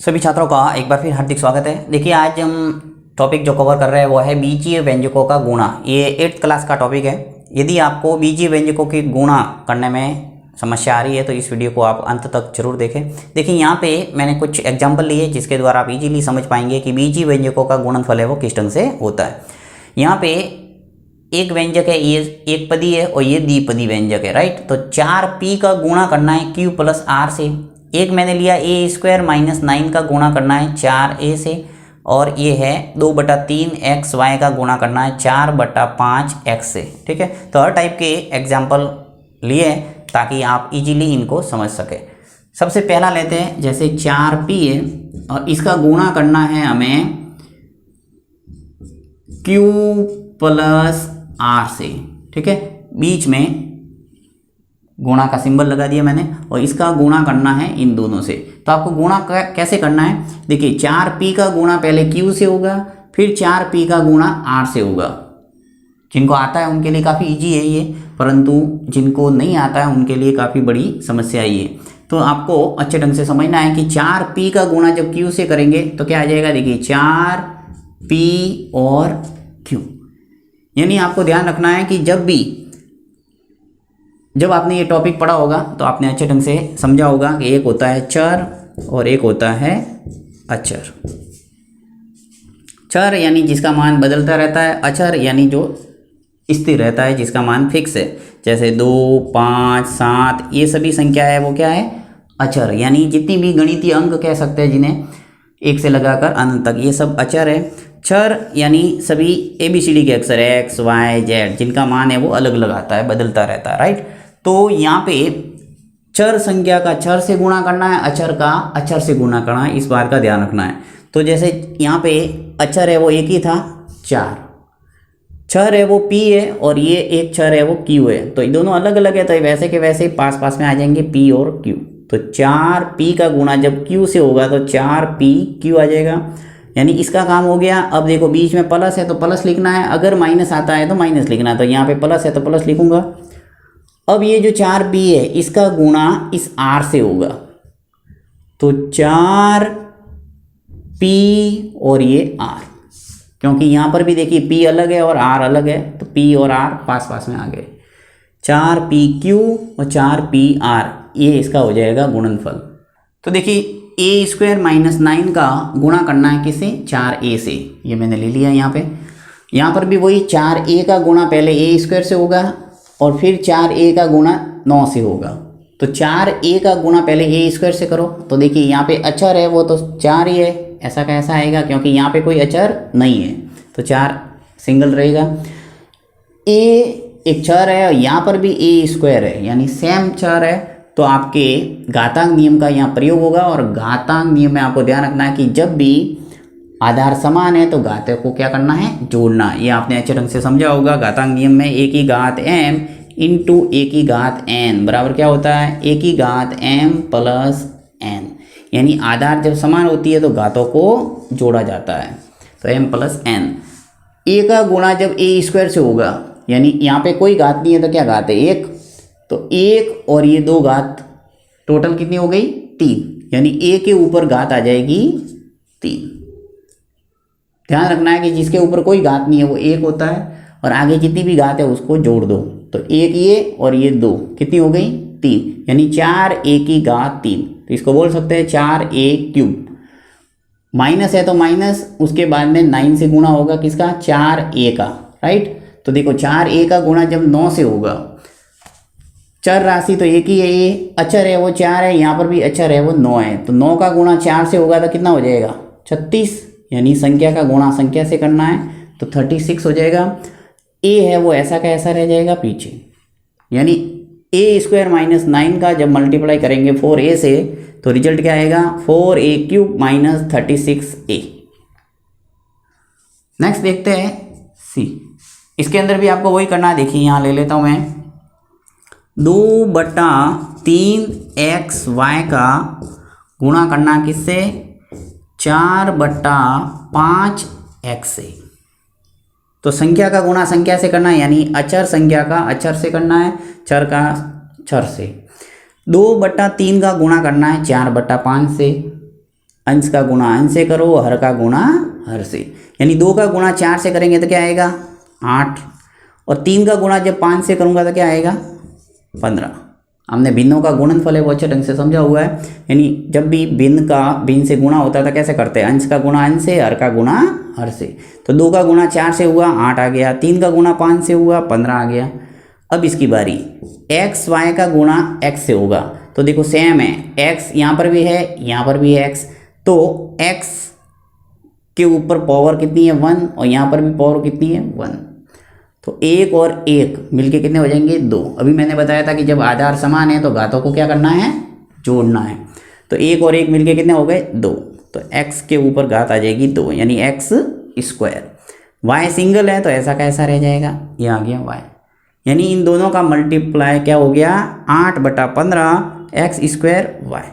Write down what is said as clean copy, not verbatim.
सभी छात्रों का एक बार फिर हार्दिक स्वागत है। देखिए आज हम टॉपिक जो कवर कर रहे हैं वो है बीजीय व्यंजकों का गुणा। ये 8th क्लास का टॉपिक है। यदि आपको बीजीय व्यंजकों की गुणा करने में समस्या आ रही है तो इस वीडियो को आप अंत तक जरूर देखें। देखिए यहाँ पे मैंने कुछ एग्जाम्पल लिए जिसके द्वारा आप इजीली समझ पाएंगे कि बीजीय व्यंजकों का गुणनफल है वो किस ढंग से होता है। यहाँ पे एक व्यंजक है, ये एक पदी है और ये द्विपदी व्यंजक है, राइट। तो 4p का गुणा करना है q प्लस r से। एक मैंने लिया a स्क्वायर माइनस 9 का गुणा करना है 4a से, और ये है 2/3xy का गुणा करना है 4/5x से। ठीक है, तो हर टाइप के एग्जाम्पल लिए ताकि आप इजीली इनको समझ सके। सबसे पहला लेते हैं, जैसे 4p है और इसका गुणा करना है हमें q प्लस r से। ठीक है, बीच में गुणा का सिंबल लगा दिया मैंने, और इसका गुणा करना है इन दोनों से। तो आपको गुणा कैसे करना है, देखिए 4p का गुणा पहले q से होगा, फिर 4p का गुणा r से होगा। जिनको आता है उनके लिए काफ़ी इजी है ये, परंतु जिनको नहीं आता है उनके लिए काफ़ी बड़ी समस्या है ये। तो आपको अच्छे ढंग से समझना है कि 4p का गुणा जब q से करेंगे तो क्या आ जाएगा, देखिए 4p और q। यानी आपको ध्यान रखना है कि जब आपने ये टॉपिक पढ़ा होगा तो आपने अच्छे ढंग से समझा होगा कि एक होता है चर और एक होता है अचर। चर यानी जिसका मान बदलता रहता है, अचर यानी जो स्थिर रहता है, जिसका मान फिक्स है। जैसे 2, 5, 7 ये सभी संख्या है वो क्या है, अचर। यानी जितनी भी गणितीय अंक कह सकते हैं जिन्हें एक से लगाकर अनंत तक, ये सब अचर है। चर यानी सभी ABCD के अक्षर x, y, z जिनका मान है वो अलग अलग आता है, बदलता रहता है, राइट। तो यहाँ पे चर संख्या का चर से गुणा करना है, अचर का अचर से गुणा करना है, इस बात का ध्यान रखना है। तो जैसे यहाँ पे अचर है वो एक ही था 4, चर है वो p है और ये एक चर है वो q है। तो ये दोनों अलग अलग है, तो वैसे के वैसे पास पास में आ जाएंगे p और q। तो 4p का गुणा जब q से होगा तो 4pq आ जाएगा, यानी इसका काम हो गया। अब देखो बीच में प्लस है तो प्लस लिखना है, अगर माइनस आता है तो माइनस लिखना है। तो यहाँ पे प्लस है तो प्लस लिखूंगा। अब ये जो 4p है इसका गुणा इस r से होगा, तो 4p और ये r, क्योंकि यहाँ पर भी देखिए p अलग है और r अलग है, तो p और r पास पास में आ गए। 4pq और 4pr, ये इसका हो जाएगा गुणनफल। तो देखिए a स्क्वायर माइनस 9 का गुणा करना है किससे, 4a से। ये मैंने ले लिया यहाँ पे। यहाँ पर भी वही 4a का गुणा पहले a स्क्वायर से होगा और फिर 4a का गुणा 9 से होगा। तो 4a का गुणा पहले a स्क्वायर से करो, तो देखिए यहाँ पे अचर है वो तो 4 ही है, ऐसा कैसा आएगा, क्योंकि यहाँ पे कोई अचर नहीं है तो 4 सिंगल रहेगा। a एक चर है और यहाँ पर भी a स्क्वायर है, यानी सेम चर है, तो आपके घातांक नियम का यहाँ प्रयोग होगा। और घातांक नियम में आपको ध्यान रखना है कि जब भी आधार समान है तो घातों को क्या करना है, जोड़ना। ये आपने अच्छे ढंग से समझा होगा। घातांक नियम में a की घात m इंटू a की घात n बराबर क्या होता है, a की घात m प्लस n। यानी आधार जब समान होती है तो घातों को जोड़ा जाता है, तो m प्लस n। a का गुणा जब a स्क्वायर से होगा, यानी यहाँ पे कोई घात नहीं है तो क्या घात है, 1, तो 1 और ये 2 घात, टोटल कितनी हो गई, 3। यानी a के ऊपर घात आ जाएगी 3। ध्यान रखना है कि जिसके ऊपर कोई घात नहीं है वो 1 होता है, और आगे जितनी भी घात है उसको जोड़ दो, तो 1 ये और ये 2 कितनी हो गई, 3। यानी 4a की घात 3। तो इसको बोल सकते हैं 4a³। माइनस है तो माइनस, उसके बाद में 9 से गुणा होगा किसका, 4a का, राइट। तो देखो 4a का गुणा जब 9 से होगा, चर राशि तो एक ही है, ये अचर है वो 4 है, यहाँ पर भी अचर है वो 9 है, तो 9 का गुणा 4 से होगा तो कितना हो जाएगा, 36। यानी संख्या का गुणा संख्या से करना है तो 36 हो जाएगा। a है वो ऐसा का ऐसा रह जाएगा पीछे, यानी a स्क्वायर माइनस 9 का जब मल्टीप्लाई करेंगे 4a से तो रिजल्ट क्या आएगा, 4a³ माइनस 36a। नेक्स्ट देखते हैं c। इसके अंदर भी आपको वही करना है। देखिए यहाँ ले लेता हूँ मैं 2/3xy का गुणा करना किससे, 4/5x से। तो संख्या का गुणा संख्या से करना है, यानी अचर संख्या का अचर से करना है, चर का चर से। 2/3 का गुणा करना है 4/5 से, अंश का गुणा अंश से करो, हर का गुणा हर से, यानी 2 का गुणा 4 से करेंगे तो क्या आएगा 8, और 3 का गुणा जब 5 से करूँगा तो क्या आएगा 15। हमने भिन्नों का गुणनफल है वो अच्छे ढंग से समझा हुआ है, यानी जब भी भिन्न से गुणा होता था कैसे करते हैं, अंश का गुणा अंश से, हर का गुणा हर से। तो 2 का गुणा 4 से हुआ 8 आ गया, 3 का गुणा 5 से हुआ 15 आ गया। अब इसकी बारी एक्स वाई का गुणा एक्स से होगा, तो देखो सेम है, एक्स यहाँ पर भी है, यहाँ पर भी है एक्स, तो एक्स के ऊपर पावर कितनी है 1, और यहाँ पर भी पावर कितनी है 1, तो 1 और 1 मिलके कितने हो जाएंगे 2। अभी मैंने बताया था कि जब आधार समान है तो घातों को क्या करना है जोड़ना है, तो 1 और 1 मिलके कितने हो गए 2, तो x के ऊपर घात आ जाएगी 2 यानी x स्क्वायर। y सिंगल है तो ऐसा कैसा रह जाएगा, ये आ गया y, यानी इन दोनों का मल्टीप्लाई क्या हो गया 8/15 x स्क्वायर y।